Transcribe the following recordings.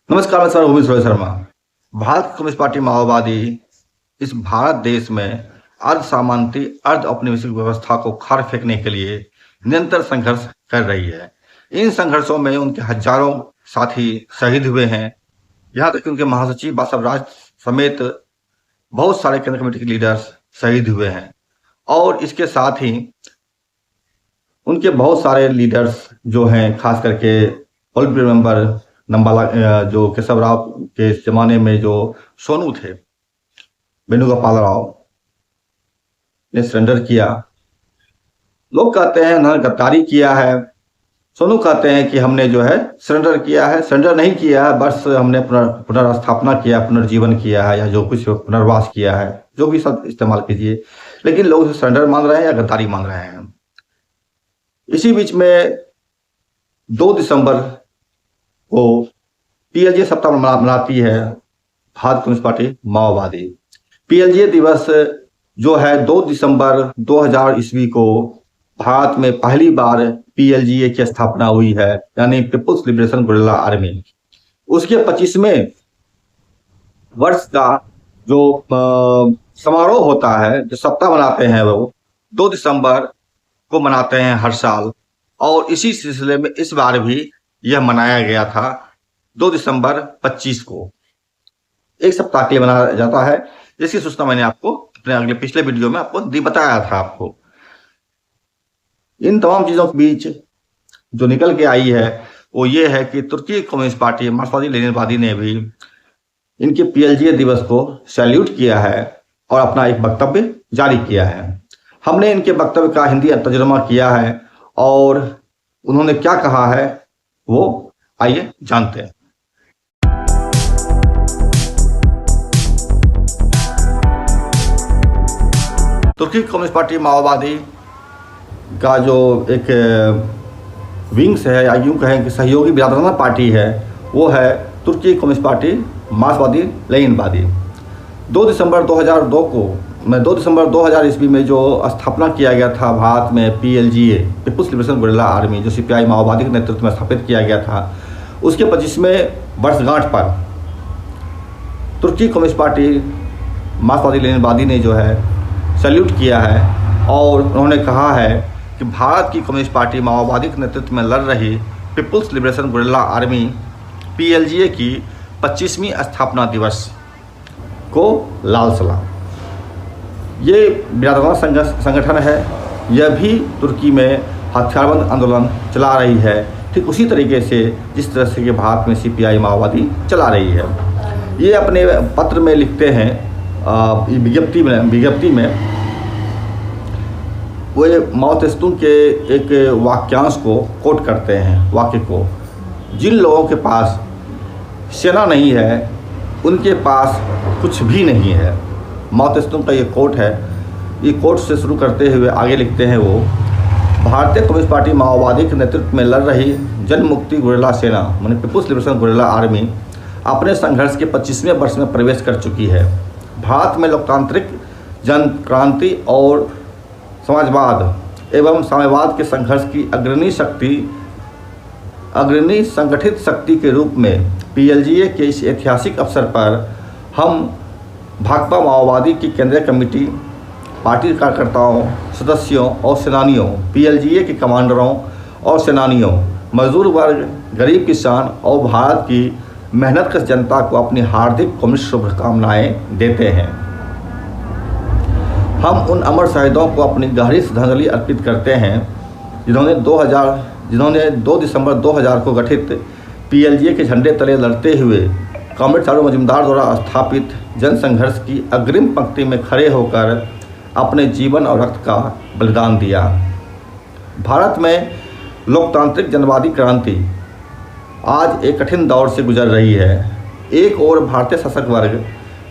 नमस्कार, मैं sir Bhupesh Sharma. Bharat communist party माओवादी इस भारत देश में अर्ध सामंती अर्ध औपनिवेशिक व्यवस्था को खार फेंकने के लिए निरंतर संघर्ष कर रही है। इन संघर्षों में उनके हजारों साथी शहीद हुए हैं। यहाँ तक कि उनके महासचिव बासव राज समेत बहुत सारे केंद्र कमेटी के लीडर्स शहीद हुए हैं और इसके साथ ही उनके बहुत सारे लीडर्स जो हैं, खास करके पोलिट ब्यूरो मेंबर नंबाला जो केशव राव के जमाने में जो सोनू थे, वेणुगोपाल राव ने सरेंडर किया। लोग कहते हैं उन्होंने गद्दारी किया है। सोनू कहते हैं कि हमने जो है सरेंडर किया है। सरेंडर नहीं किया है, बस हमने पुनर्स्थापना किया, पुनर्जीवन किया है, या जो कुछ पुनर्वास किया है, जो भी सब इस्तेमाल कीजिए। लेकिन लोग सरेंडर मान रहे हैं या गद्दारी मान रहे हैं। इसी बीच में 2 दिसंबर को पीएलजीए सप्ताह मनाती है भारत कम्युनिस्ट पार्टी माओवादी। पीएलजीए दिवस जो है 2 दिसंबर 2000 ईस्वी को भारत में पहली बार पीएलजीए की स्थापना हुई है, यानी पीपुल्स लिबरेशन गुरिल्ला आर्मी। उसके 25वें वर्ष का जो समारोह होता है, जो सप्ताह मनाते हैं, वो 2 दिसंबर को मनाते हैं हर साल। और इसी सिलसिले में इस बार भी यह मनाया गया था 2 दिसंबर 25 को। एक सप्ताह के लिए मनाया जाता है, जिसकी सूचना मैंने आपको अपने पिछले वीडियो में आपको बताया था। आपको इन तमाम चीजों के बीच जो निकल के आई है वो ये है कि तुर्की कम्युनिस्ट पार्टी मार्क्सवादी लेनिनवादी ने भी इनके पीएलजीए दिवस को सैल्यूट किया है और अपना एक वक्तव्य जारी किया है। हमने इनके वक्तव्य का हिंदी तर्जुमा किया है और उन्होंने क्या कहा है वो आइए जानते हैं। तुर्की कम्युनिस्ट पार्टी माओवादी का जो एक विंग्स है, या यूं कहें कि सहयोगी बिरादराना पार्टी है, वो है तुर्की कम्युनिस्ट पार्टी मार्क्सवादी लेनिनवादी। 2 दिसंबर 2000 ईस्वी में जो स्थापना किया गया था भारत में PLGA, people's liberation guerrilla army, जो सीपीआई माओवादी के नेतृत्व में स्थापित किया गया था, उसके 25वें वर्षगांठ पर तुर्की कम्युनिस्ट पार्टी मार्क्सवादी लेनिनवादी ने जो है सैल्यूट किया है और उन्होंने कहा है कि भारत की कम्युनिस्ट पार्टी माओवादी के नेतृत्व में लड़ रही people's liberation guerrilla army PLGA की 25वीं स्थापना दिवस को लाल सलाम। ये बिरादराना संगठन है। यह भी तुर्की में हथियारबंद आंदोलन चला रही है, ठीक उसी तरीके से जिस तरह से कि भारत में सीपीआई माओवादी चला रही है। ये अपने पत्र में लिखते हैं, विज्ञप्ति में वो माओ त्से-तुंग के एक वाक्यांश को कोट करते हैं, वाक्य को, जिन लोगों के पास सेना नहीं है उनके पास कुछ भी नहीं है। माओ त्से-तुंग का ये कोट है। ये कोट से शुरू करते हुए आगे लिखते हैं वो, भारतीय कम्युनिस्ट पार्टी माओवादी के नेतृत्व में लड़ रही जन मुक्ति गुरिल्ला सेना, माने पीपुल्स लिबरेशन गुरिल्ला आर्मी, अपने संघर्ष के 25वें वर्ष में प्रवेश कर चुकी है। भारत में लोकतांत्रिक जन क्रांति और समाजवाद एवं साम्यवाद के संघर्ष की अग्रणी संगठित शक्ति के रूप में पीएलजीए के इस ऐतिहासिक अवसर पर हम भाकपा माओवादी की केंद्रीय कमेटी, पार्टी कार्यकर्ताओं, सदस्यों और सेनानियों, पीएलजीए के कमांडरों और सेनानियों, मजदूर वर्ग, गरीब किसान और भारत की मेहनतकश जनता को अपनी हार्दिक कम्युनिस्ट शुभकामनाएं देते हैं। हम उन अमर शहीदों को अपनी गहरी श्रद्धांजलि अर्पित करते हैं जिन्होंने 2 दिसंबर 2000 को गठित पीएलजीए के झंडे तले लड़ते हुए कॉमरेड चारू मजूमदार द्वारा स्थापित जन संघर्ष की अग्रिम पंक्ति में खड़े होकर अपने जीवन और रक्त का बलिदान दिया। भारत में लोकतांत्रिक जनवादी क्रांति आज एक कठिन दौर से गुजर रही है। एक ओर भारतीय शासक वर्ग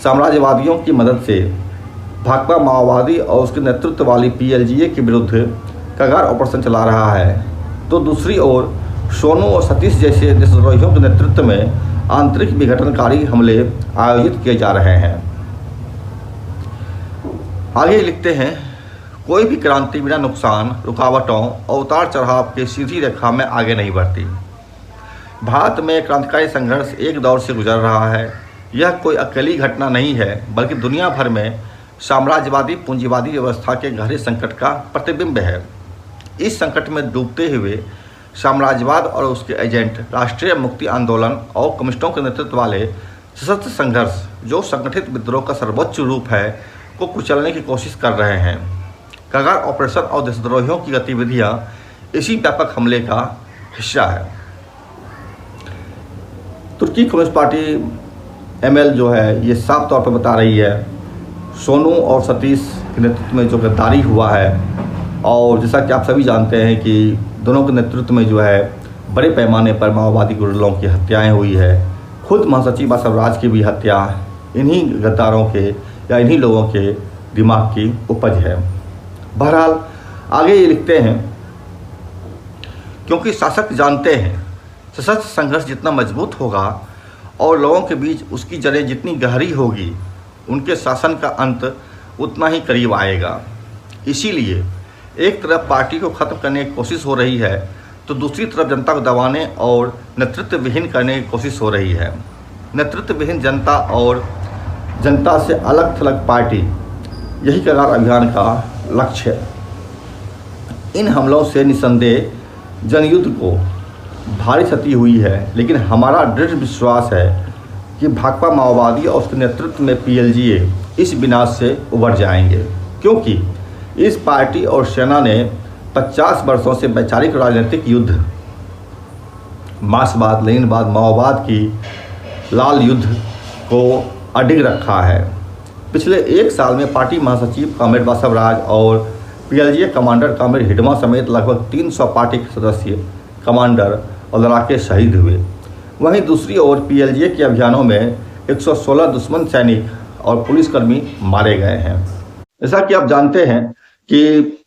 साम्राज्यवादियों की मदद से भाकपा माओवादी और उसके नेतृत्व वाली पीएलजीए के विरुद्ध कगार ऑपरेशन चला रहा है, तो दूसरी ओर सोनू और सतीश जैसे देशद्रोहियों के नेतृत्व में आंतरिक विघटनकारी हमले आयोजित किए जा रहे हैं। आगे लिखते हैं, कोई भी क्रांति बिना नुकसान, रुकावटों और उतार चढ़ाव के सीधी रेखा में आगे नहीं बढ़ती। भारत में क्रांतिकारी संघर्ष एक दौर से गुजर रहा है। यह कोई अकेली घटना नहीं है, बल्कि दुनिया भर में साम्राज्यवादी पूंजीवादी व्यवस्था के गहरे संकट का प्रतिबिंब है। इस संकट में डूबते हुए साम्राज्यवाद और उसके एजेंट राष्ट्रीय मुक्ति आंदोलन और कम्युनिस्टों के नेतृत्व वाले सशस्त्र संघर्ष, जो संगठित विद्रोह का सर्वोच्च रूप है, को कुचलने की कोशिश कर रहे हैं। कगार ऑपरेशन और देशद्रोहियों की गतिविधियां इसी व्यापक हमले का हिस्सा है। तुर्की कम्युनिस्ट पार्टी एमएल जो है ये साफ तौर पर बता रही है सोनू और सतीश के नेतृत्व में जो गद्दारी हुआ है, और जैसा कि आप सभी जानते हैं कि दोनों के नेतृत्व में जो है बड़े पैमाने पर माओवादी गुर्रों की हत्याएं हुई है। खुद महासचिव बसवराज की भी हत्या इन्हीं गद्दारों के या इन्हीं लोगों के दिमाग की उपज है। बहरहाल आगे ये लिखते हैं, क्योंकि शासक जानते हैं सशस्त्र संघर्ष जितना मजबूत होगा और लोगों के बीच उसकी जड़ें जितनी गहरी होगी, उनके शासन का अंत उतना ही करीब आएगा। इसीलिए एक तरफ पार्टी को ख़त्म करने की कोशिश हो रही है, तो दूसरी तरफ जनता को दबाने और नेतृत्व विहीन करने की कोशिश हो रही है। नेतृत्व विहीन जनता और जनता से अलग थलग पार्टी, यही कगार अभियान का लक्ष्य है। इन हमलों से निसंदेह जनयुद्ध को भारी क्षति हुई है, लेकिन हमारा दृढ़ विश्वास है कि भाकपा माओवादी और उसके नेतृत्व में पीएलजीए इस विनाश से उबर जाएंगे, क्योंकि इस पार्टी और सेना ने 50 वर्षों से वैचारिक राजनीतिक युद्ध, मार्क्सवाद लेनिनवाद माओवाद की लाल युद्ध को अडिग रखा है। पिछले एक साल में पार्टी महासचिव कॉमरेड बसवराज और पीएलजीए कमांडर कॉमरेड हिडमा समेत लगभग 300 पार्टी के सदस्य, कमांडर और लड़ाके शहीद हुए। वहीं दूसरी ओर पीएलजीए के अभियानों में 116 दुश्मन सैनिक और पुलिसकर्मी मारे गए हैं। जैसा कि आप जानते हैं कि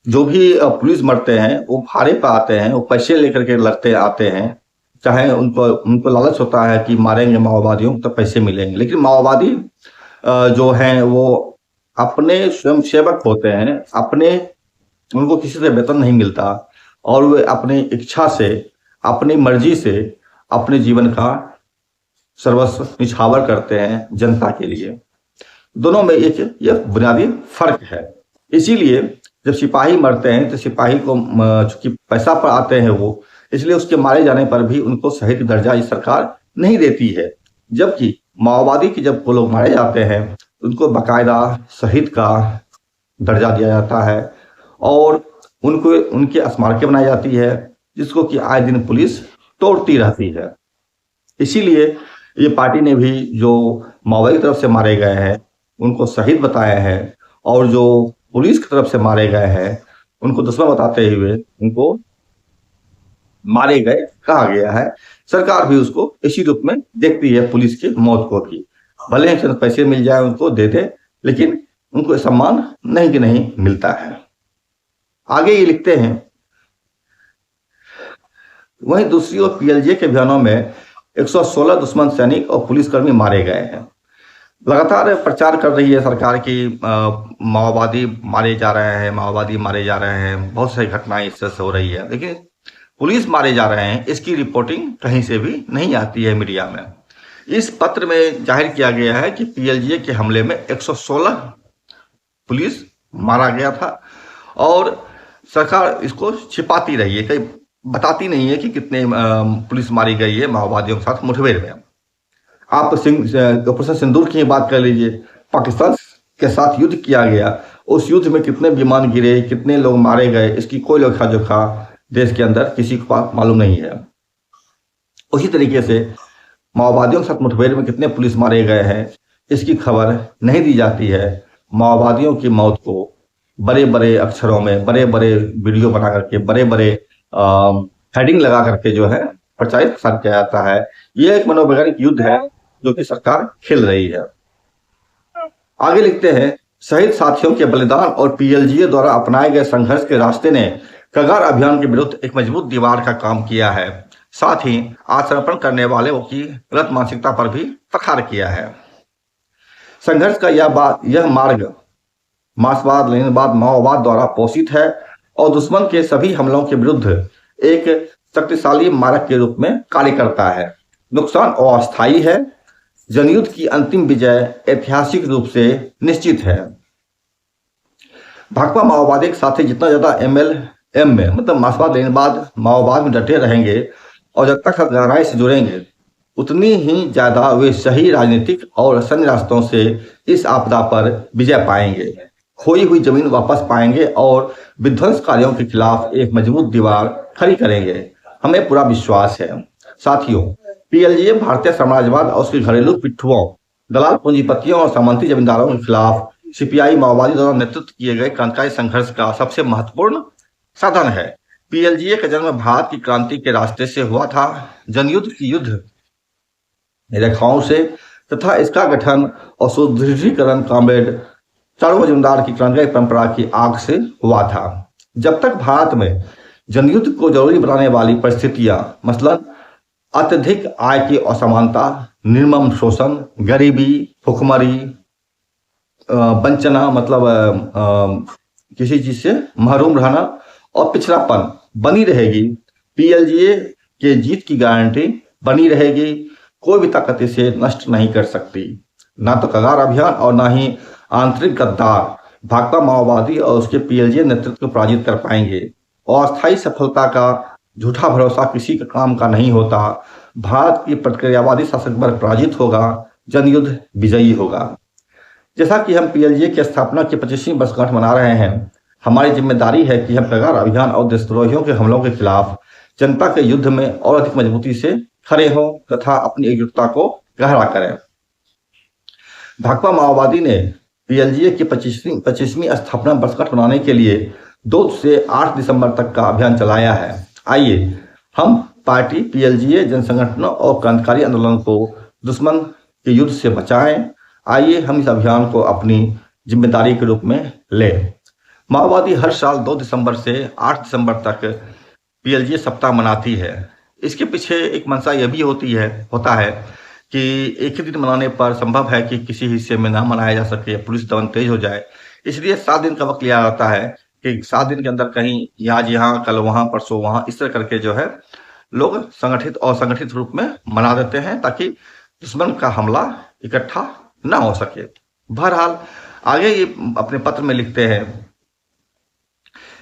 जो भी पुलिस मरते हैं वो भाड़े पर आते हैं, वो पैसे लेकर के लड़ते आते हैं। चाहे उनको लालच होता है कि मारेंगे माओवादियों तो पैसे मिलेंगे, लेकिन माओवादी जो हैं वो अपने स्वयंसेवक होते हैं, उनको किसी से वेतन नहीं मिलता और वे अपनी इच्छा से, अपनी मर्जी से अपने जीवन का सर्वस्व निछावर करते हैं जनता के लिए। दोनों में एक यह बुनियादी फर्क है। इसीलिए जब सिपाही मरते हैं तो सिपाही को चूंकि पैसा पर आते हैं वो, इसलिए उसके मारे जाने पर भी उनको शहीद दर्जा इस सरकार नहीं देती है। जबकि माओवादी के जब वो लोग मारे जाते हैं उनको बाकायदा शहीद का दर्जा दिया जाता है और उनको उनकी स्मारकें बनाई जाती है, जिसको कि आए दिन पुलिस तोड़ती रहती है। इसीलिए ये पार्टी ने भी जो माओवादी की तरफ से मारे गए हैं उनको शहीद बताया है, और जो पुलिस की तरफ से मारे गए हैं उनको दुश्मन बताते हुए उनको मारे गए कहा गया है। सरकार भी उसको इसी रूप में देखती है, पुलिस की मौत को भी। भले ही पैसे मिल जाए उनको दे दे, लेकिन उनको सम्मान नहीं कि नहीं मिलता है। आगे ये लिखते हैं, वहीं दूसरी ओर पीएलजीए के अभियानों में 116 दुश्मन सैनिक और पुलिसकर्मी मारे गए हैं। लगातार प्रचार कर रही है सरकार की माओवादी मारे जा रहे हैं, माओवादी मारे जा रहे हैं, बहुत सारी घटनाएं इससे हो रही है, लेकिन पुलिस मारे जा रहे हैं इसकी रिपोर्टिंग कहीं से भी नहीं आती है मीडिया में। इस पत्र में जाहिर किया गया है कि पीएलजीए के हमले में 116 पुलिस मारा गया था और सरकार इसको छिपाती रही है, कहीं बताती नहीं है कि कितने पुलिस मारी गई है माओवादियों के साथ मुठभेड़ में। आप ऑपरेशन सिंदूर की बात कर लीजिए, पाकिस्तान के साथ युद्ध किया गया, उस युद्ध में कितने विमान गिरे, कितने लोग मारे गए, इसकी कोई लेखा जोखा देश के अंदर किसी को मालूम नहीं है। उसी तरीके से माओवादियों के साथ मुठभेड़ में कितने पुलिस मारे गए हैं इसकी खबर नहीं दी जाती है। माओवादियों की मौत को बड़े बड़े अक्षरों में, बड़े बड़े वीडियो बना करके, बड़े बड़े हेडिंग लगा करके जो है प्रचारित किया जाता है। यह एक मनोवैज्ञानिक युद्ध है जो कि सरकार खेल रही है। आगे लिखते हैं, शहीद साथियों के बलिदान और पीएलजीए द्वारा अपनाए गए संघर्ष के रास्ते ने कगार अभियान के विरुद्ध एक मजबूत दीवार का काम किया है। साथ ही आत्मसमर्पण करने वालों की गलत मानसिकता पर भी प्रहार किया है। संघर्ष का यह मार्ग मार्क्सवाद लेनिनवाद माओवाद द्वारा पोषित है और दुश्मन के सभी हमलों के विरुद्ध एक शक्तिशाली मारक के रूप में कार्य करता है। नुकसान अस्थायी है। जनयुद्ध की अंतिम विजय ऐतिहासिक रूप से निश्चित है। भाकपा माओवादी के साथी जितना ज्यादा एमएलएम में मतलब मार्क्सवाद लेनिनवाद माओवाद में डटे रहेंगे और जब तक गहराई से जुड़ेंगे उतनी ही ज्यादा वे सही राजनीतिक और सैन्य रास्तों से इस आपदा पर विजय पाएंगे, खोई हुई जमीन वापस पाएंगे और विध्वंसकारियों के खिलाफ एक मजबूत दीवार खड़ी करेंगे। हमें पूरा विश्वास है। साथियों, पीएलजीए भारतीय साम्राज्यवाद और उसके घरेलू पिट्ठुओं, दलाल पूंजीपतियों और सामंती जमींदारों के खिलाफ सीपीआई माओवादी द्वारा नेतृत्व किए गए क्रांतिकारी संघर्ष का सबसे महत्वपूर्ण साधन है। पीएलजीए का जन्म भारत की क्रांति के रास्ते से हुआ था, जनयुद्ध की युद्ध रेखाओं से, तथा इसका गठन और सुदृढ़ीकरण कॉमरेड चारों जमींदार की क्रांतिकारी परंपरा की आग से हुआ था। जब तक भारत में जनयुद्ध को जरूरी बनाने वाली परिस्थितियां मसलन अत्यधिक आय की असमानता, निर्मम शोषण, गरीबी, भुखमरी, वंचना मतलब किसी चीज से महरूम रहना और पिछड़ापन बनी रहेगी, पीएलजीए के जीत की गारंटी बनी रहेगी। कोई भी ताकत इसे नष्ट नहीं कर सकती। ना तो कगार अभियान और ना ही आंतरिक गद्दार भाकपा माओवादी और उसके पीएलजीए नेतृत्व को पराजित कर पाएंगे। और अस्थायी सफलता का झूठा भरोसा किसी का काम का नहीं होता। भारत की प्रतिक्रियावादी शासक वर्ग पराजित होगा, जनयुद्ध विजयी होगा। जैसा कि हम पीएलजीए की स्थापना की 25वीं वर्षगांठ मना रहे हैं, हमारी जिम्मेदारी है कि हम कगार अभियान और देशद्रोहियों के हमलों के खिलाफ जनता के युद्ध में और अधिक मजबूती से खड़े हों तथा अपनी एकजुटता को गहरा करें। भाकपा माओवादी ने पीएलजीए की 25वीं स्थापना वर्षगांठ मनाने के लिए 2 से 8 दिसंबर तक का अभियान चलाया है। आइए हम पार्टी, पीएलजीए, जन संगठनों और क्रांतिकारी आंदोलन को दुश्मन के युद्ध से बचाएं। आइए हम इस अभियान को अपनी जिम्मेदारी के रूप में लें। माओवादी हर साल 2 दिसंबर से 8 दिसंबर तक पीएलजीए सप्ताह मनाती है। इसके पीछे एक मंशा यह भी होता है कि एक ही दिन मनाने पर संभव है कि किसी हिस्से में ना मनाया जा सके, पुलिस दमन तेज हो जाए। इसलिए 7 दिन का वक्त लिया जाता है कि 7 दिन के अंदर कहीं आज यहाँ, कल वहां, परसों वहां, इस तरह करके जो है लोग संगठित और संगठित रूप में मना देते हैं ताकि दुश्मन का हमला इकट्ठा ना हो सके। बहरहाल आगे ये अपने पत्र में लिखते हैं,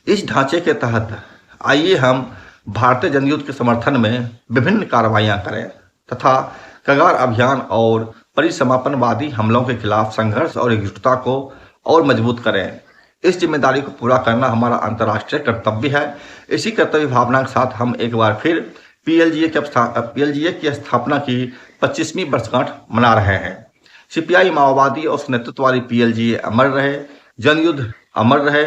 इस ढांचे के तहत आइए हम भारतीय जनयुद्ध के समर्थन में विभिन्न कार्रवाइयां करें तथा कगार अभियान और परिसमापनवादी हमलों के खिलाफ संघर्ष और एकजुटता को और मजबूत करें। इस जिम्मेदारी को पूरा करना हमारा अंतर्राष्ट्रीय कर्तव्य है। इसी कर्तव्य भावना के साथ हम एक बार फिर पीएलजीए की स्थापना की 25वीं वर्षगांठ मना रहे हैं। सीपीआई माओवादी और उसके नेतृत्व वाली पीएलजीए अमर रहे, जनयुद्ध अमर रहे,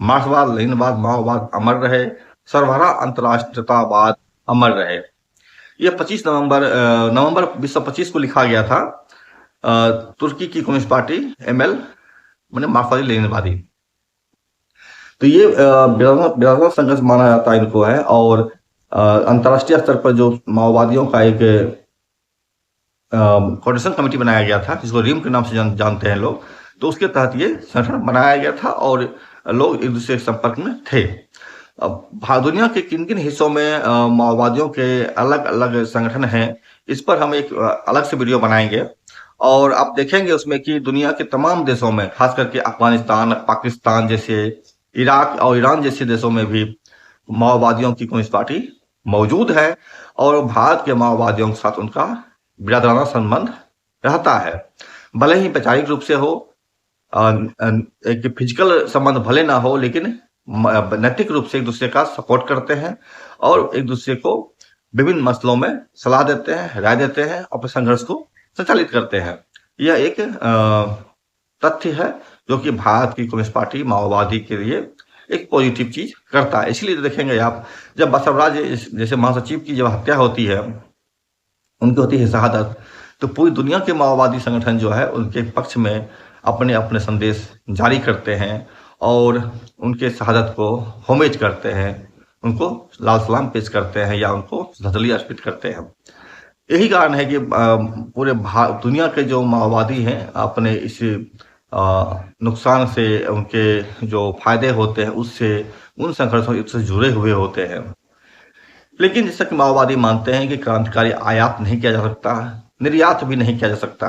मार्क्सवाद लेनिनवाद माओवाद अमर रहे, सर्वहारा अंतर्राष्ट्रीयतावाद अमर रहे। यह 25 नवंबर 1925 को लिखा गया था। तुर्की की कम्युनिस्ट पार्टी एमएल मैंने मार्क्सवादी लेनिनवादी, तो ये बिरादर संघर्ष माना जाता है इनको है। और अंतर्राष्ट्रीय स्तर पर जो माओवादियों का एक कोऑर्डिनेशन कमेटी बनाया गया था जिसको रिम के नाम से जानते हैं लोग, तो उसके तहत ये संगठन बनाया गया था और लोग एक दूसरे के संपर्क में थे। अब दुनिया के किन किन हिस्सों में माओवादियों के अलग अलग संगठन हैं, इस पर हम एक अलग से वीडियो बनाएंगे और आप देखेंगे उसमें कि दुनिया के तमाम देशों में, खास करके अफगानिस्तान, पाकिस्तान जैसे, इराक और ईरान जैसे देशों में भी माओवादियों की कम्युनिस्ट पार्टी मौजूद है और भारत के माओवादियों के साथ उनका बिरादराना संबंध रहता है। भले ही वैचारिक रूप से हो, एक फिजिकल संबंध भले ना हो, लेकिन नैतिक रूप से एक दूसरे का सपोर्ट करते हैं और एक दूसरे को विभिन्न मसलों में सलाह देते हैं, राय देते हैं, अपने संघर्ष को संचालित करते हैं। यह एक तथ्य है जो कि भारत की कम्युनिस्ट पार्टी माओवादी के लिए एक पॉजिटिव चीज करता है। इसलिए देखेंगे आप, जब बसवराज जैसे महासचिव की जब हत्या होती है, उनकी होती है शहादत, तो पूरी दुनिया के माओवादी संगठन जो है उनके पक्ष में अपने अपने संदेश जारी करते हैं और उनके शहादत को होमेज करते हैं, उनको लाल सलाम पेश करते हैं या उनको श्रद्धांजलि अर्पित करते हैं। यही कारण है कि पूरे दुनिया के जो माओवादी हैं अपने इस नुकसान से, उनके जो फायदे होते हैं उससे, उन संघर्षों से जुड़े हुए होते हैं। लेकिन जैसा कि माओवादी मानते हैं कि क्रांतिकारी आयात नहीं किया जा सकता, निर्यात भी नहीं किया जा सकता,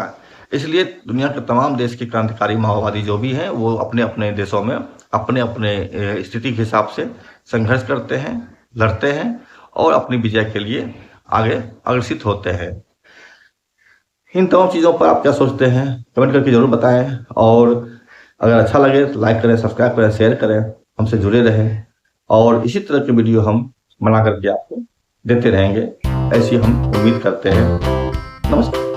इसलिए दुनिया के तमाम देश के क्रांतिकारी माओवादी जो भी हैं वो अपने अपने देशों में अपने अपने स्थिति के हिसाब से संघर्ष करते हैं, लड़ते हैं और अपनी विजय के लिए आगे अग्रसित होते हैं। इन तमाम चीज़ों पर आप क्या सोचते हैं कमेंट करके जरूर बताएं, और अगर अच्छा लगे तो लाइक करें, सब्सक्राइब करें, शेयर करें, हमसे जुड़े रहें और इसी तरह की वीडियो हम बना करके आपको देते रहेंगे, ऐसी हम उम्मीद करते हैं। नमस्कार।